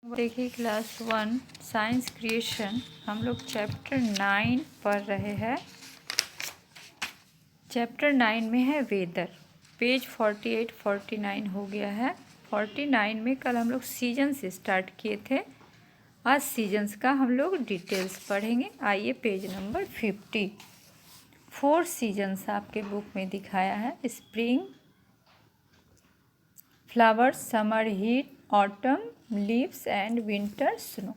देखिए class 1 science creation हम लोग चैप्टर 9 पढ़ रहे हैं। चैप्टर 9 में है वेदर। पेज 48-49 हो गया है। 49 में कल हम लोग सीजन से स्टार्ट किए थे। आज सीजन्स का हम लोग डिटेल्स पढ़ेंगे। आइए पेज नंबर 50। 4 सीजन्स आपके बुक में दिखाया है। Spring, flowers, summer heat, autumn leaves and winter snow.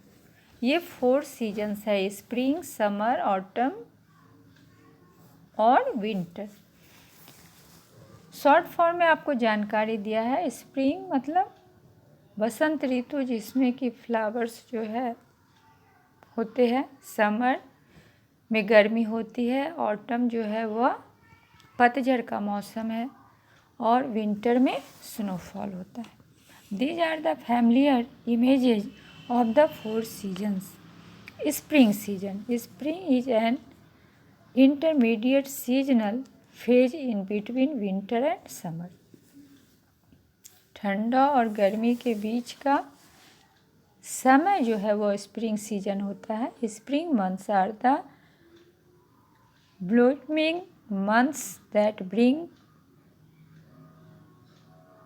ये 4 सीजन्स है, स्प्रिंग, समर, ऑटम और विंटर। शॉर्ट फॉर्म में आपको जानकारी दिया है। स्प्रिंग मतलब बसंत ऋतु, जिसमें कि फ्लावर्स जो है होते हैं। समर में गर्मी होती है। ऑटम जो है वह पतझड़ का मौसम है और विंटर में स्नोफॉल होता है। These are the familiar images of the 4 seasons. Spring season. Spring is an intermediate seasonal phase in between winter and summer. ठंडा और गर्मी के बीच का समय जो है वो स्प्रिंग सीजन होता है। Spring months are the blooming months that bring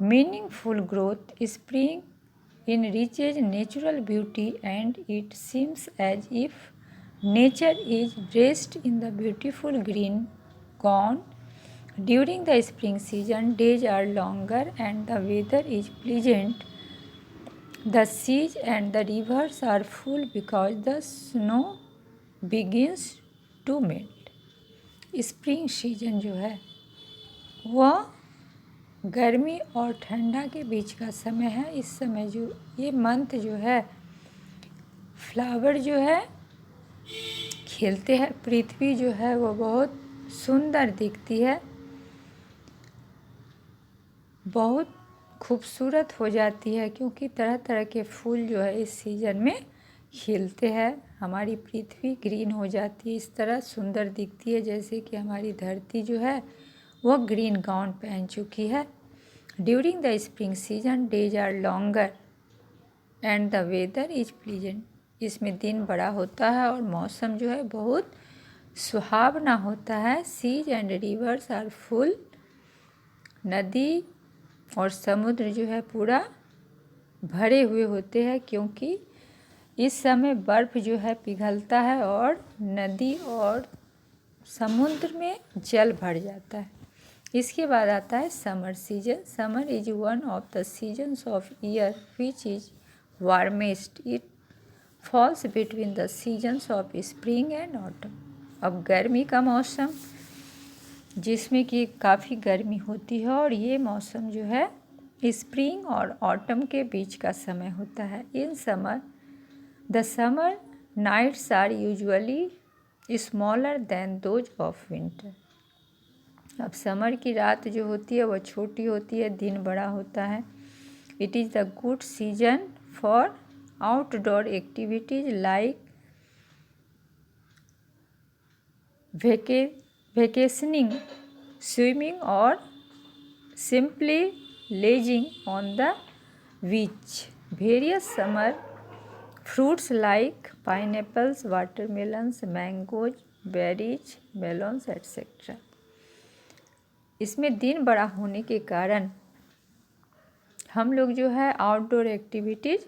meaningful growth. Spring enriches natural beauty and it seems as if nature is dressed in the beautiful green gown. During the spring season, days are longer and the weather is pleasant. The seas and the rivers are full because the snow begins to melt. Spring season जो है वह गर्मी और ठंडा के बीच का समय है। इस समय जो ये मंथ जो है फ्लावर जो है खिलते हैं। पृथ्वी जो है वो बहुत सुंदर दिखती है, बहुत खूबसूरत हो जाती है, क्योंकि तरह तरह के फूल जो है इस सीज़न में खिलते हैं। हमारी पृथ्वी ग्रीन हो जाती है, इस तरह सुंदर दिखती है जैसे कि हमारी धरती जो है वह ग्रीन गाउन पहन चुकी है। During the spring season days are longer and the weather is pleasant. इसमें दिन बड़ा होता है और मौसम जो है बहुत सुहावना होता है। Seas and rivers are full. नदी और समुद्र जो है पूरा भरे हुए होते हैं, क्योंकि इस समय बर्फ़ जो है पिघलता है और नदी और समुद्र में जल भर जाता है। इसके बाद आता है summer season. Summer is one of the seasons of year which is warmest. It falls between the seasons of spring and autumn. अब गर्मी का मौसम, जिसमें कि काफ़ी गर्मी होती है, और ये मौसम जो है स्प्रिंग और ऑटम के बीच का समय होता है। In summer the summer nights are usually smaller than those of winter. अब समर की रात जो होती है वह छोटी होती है, दिन बड़ा होता है। It is the good season for outdoor activities like vacationing, swimming और simply lazing on the beach. Various summer fruits like pineapples, watermelons, mangoes, berries, melons etcetera. इसमें दिन बड़ा होने के कारण हम लोग जो है आउटडोर एक्टिविटीज़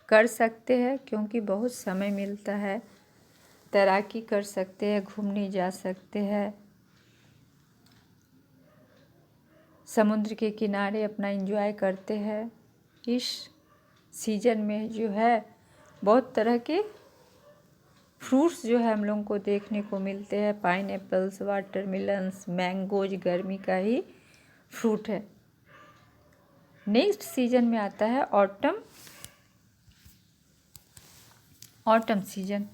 कर सकते हैं, क्योंकि बहुत समय मिलता है। तैराकी कर सकते हैं, घूमने जा सकते हैं, समुद्र के किनारे अपना एंजॉय करते हैं। इस सीजन में जो है बहुत तरह के फ्रूट्स जो है हम लोगों को देखने को मिलते हैं। पाइनएप्पल्स, वाटरमेलन्स, मैंगोज गर्मी का ही फ्रूट है। नेक्स्ट सीजन में आता है autumn. Autumn season.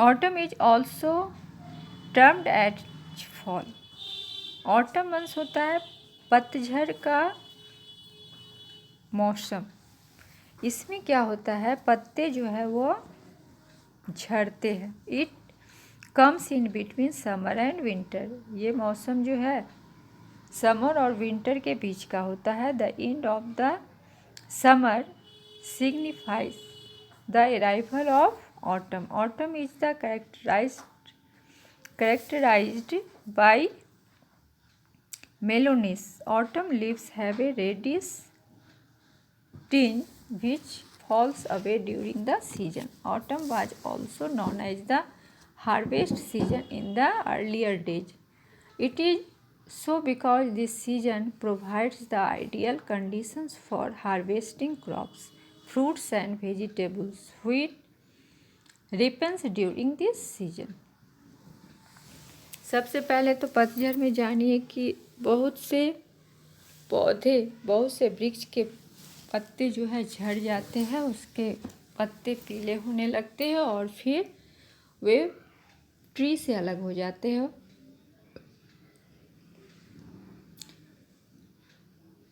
Autumn is also termed as fall. Autumn month होता है पतझड़ का मौसम। इसमें क्या होता है, पत्ते जो है वो झड़ते हैं। It comes in between summer and winter. ये मौसम जो है समर और विंटर के बीच का होता है। The end of the summer signifies the arrival of autumn. Autumn is the characterized by mellowness. Autumn leaves have a reddish tinge which falls away during the season. Autumn was also known as the harvest season in the earlier days. It is so because this season provides the ideal conditions for harvesting crops, fruits and vegetables which ripens during this season. सबसे पहले तो पतझड़ में जानिए कि बहुत से पौधे, बहुत से वृक्ष के पत्ते जो है झड़ जाते हैं, उसके पत्ते पीले होने लगते हैं और फिर वे ट्री से अलग हो जाते हैं।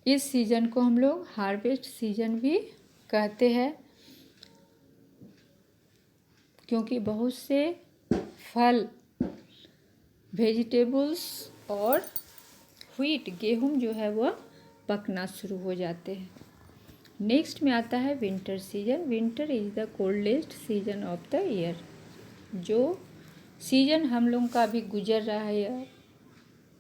इस सीज़न को हम लोग हार्वेस्ट सीज़न भी कहते हैं, क्योंकि बहुत से फल, वेजिटेबल्स और व्हीट, गेहूं जो है वह पकना शुरू हो जाते हैं। नेक्स्ट में आता है winter season. Winter is the coldest season of the year. जो सीजन हम लोगों का अभी गुजर रहा है,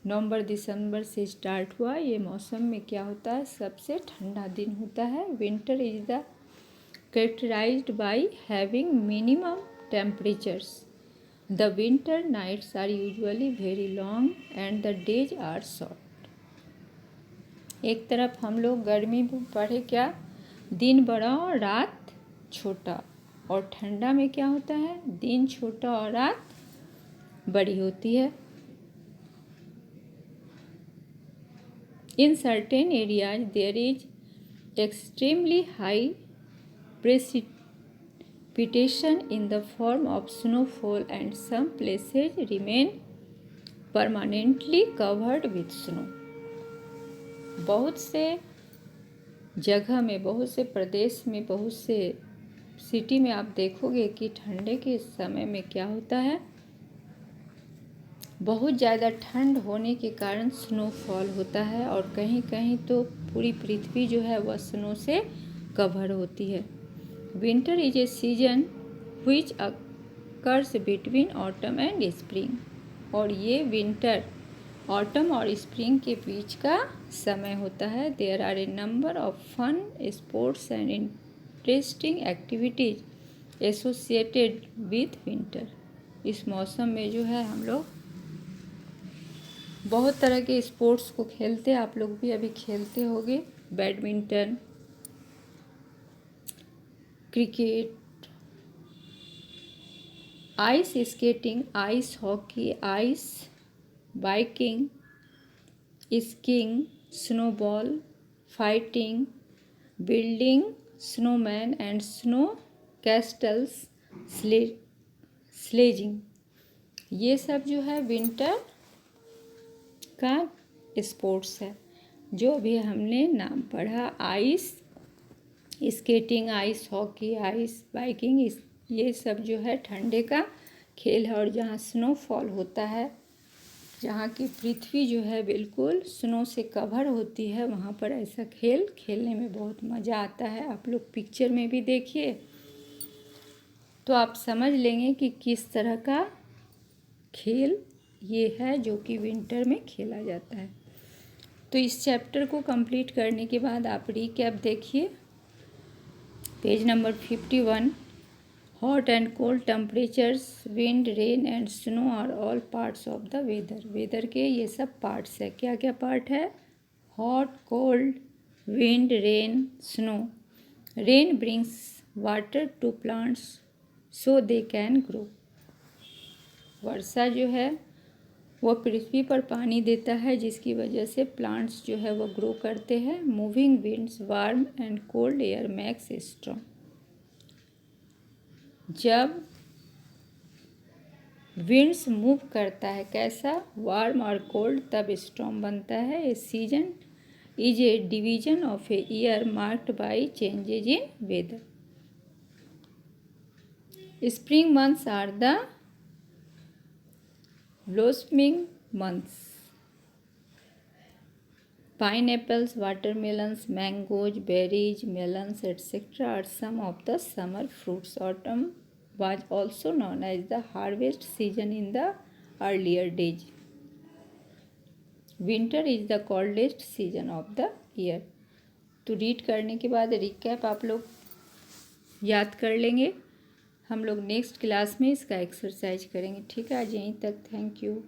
नवंबर दिसंबर से स्टार्ट हुआ, ये मौसम में क्या होता है, सबसे ठंडा दिन होता है। Winter is the characterised by having minimum temperatures. The winter nights are usually very long and the days are short. एक तरफ हम लोग गर्मी में पढ़े क्या, दिन बड़ा और रात छोटा, और ठंडा में क्या होता है, दिन छोटा और रात बड़ी होती है। In certain areas there is extremely high precipitation in the form of snowfall and some places remain permanently covered with snow. बहुत से जगह में, बहुत से प्रदेश में, बहुत से सिटी में आप देखोगे कि ठंडे के समय में क्या होता है, बहुत ज़्यादा ठंड होने के कारण स्नोफॉल होता है और कहीं कहीं तो पूरी पृथ्वी जो है वह स्नो से कवर होती है। Winter is a season which occurs between autumn and spring. और ये विंटर ऑटम और स्प्रिंग के बीच का समय होता है। There are a number of fun sports and interesting activities associated with winter. इस मौसम में जो है हम लोग बहुत तरह के स्पोर्ट्स को खेलते हैं, आप लोग भी अभी खेलते होंगे, badminton, cricket, ice skating, ice hockey, ice biking, skiing, snowball fighting, building snowman and snow castles, sledging. ये सब जो है विंटर का स्पोर्ट्स है जो भी हमने नाम पढ़ा। Ice skating, ice hockey, ice biking, ये सब जो है ठंडे का खेल है। और जहाँ स्नोफॉल होता है, जहाँ की पृथ्वी जो है बिल्कुल स्नो से कवर होती है, वहाँ पर ऐसा खेल खेलने में बहुत मज़ा आता है। आप लोग पिक्चर में भी देखिए तो आप समझ लेंगे कि किस तरह का खेल ये है जो कि विंटर में खेला जाता है। तो इस चैप्टर को कंप्लीट करने के बाद आप रीकैप देखिए, page number 51। Hot and cold temperatures, wind, rain and snow are all parts of the weather. Weather के ये सब पार्ट्स है। क्या क्या पार्ट है, hot, cold, wind, rain, snow. Rain brings water to plants so they can grow. वर्षा जो है वह पृथ्वी पर पानी देता है जिसकी वजह से प्लांट्स जो है वह ग्रो करते हैं। Moving winds, warm and cold air max storm. जब विंड्स मूव करता है, कैसा, वार्म और कोल्ड, तब स्टॉर्म बनता है। A season is a division of a year marked by changes in weather. Spring months are the blossoming months. Pineapples, watermelons, mangoes, berries, melons, etc. are some of the summer fruits. Autumn was also known as the harvest season in the earlier days. Winter is the coldest season of the year. तो read करने के बाद recap आप लोग याद कर लेंगे। हम लोग नेक्स्ट क्लास में इसका एक्सरसाइज करेंगे। ठीक है, आज यहीं तक। Thank you.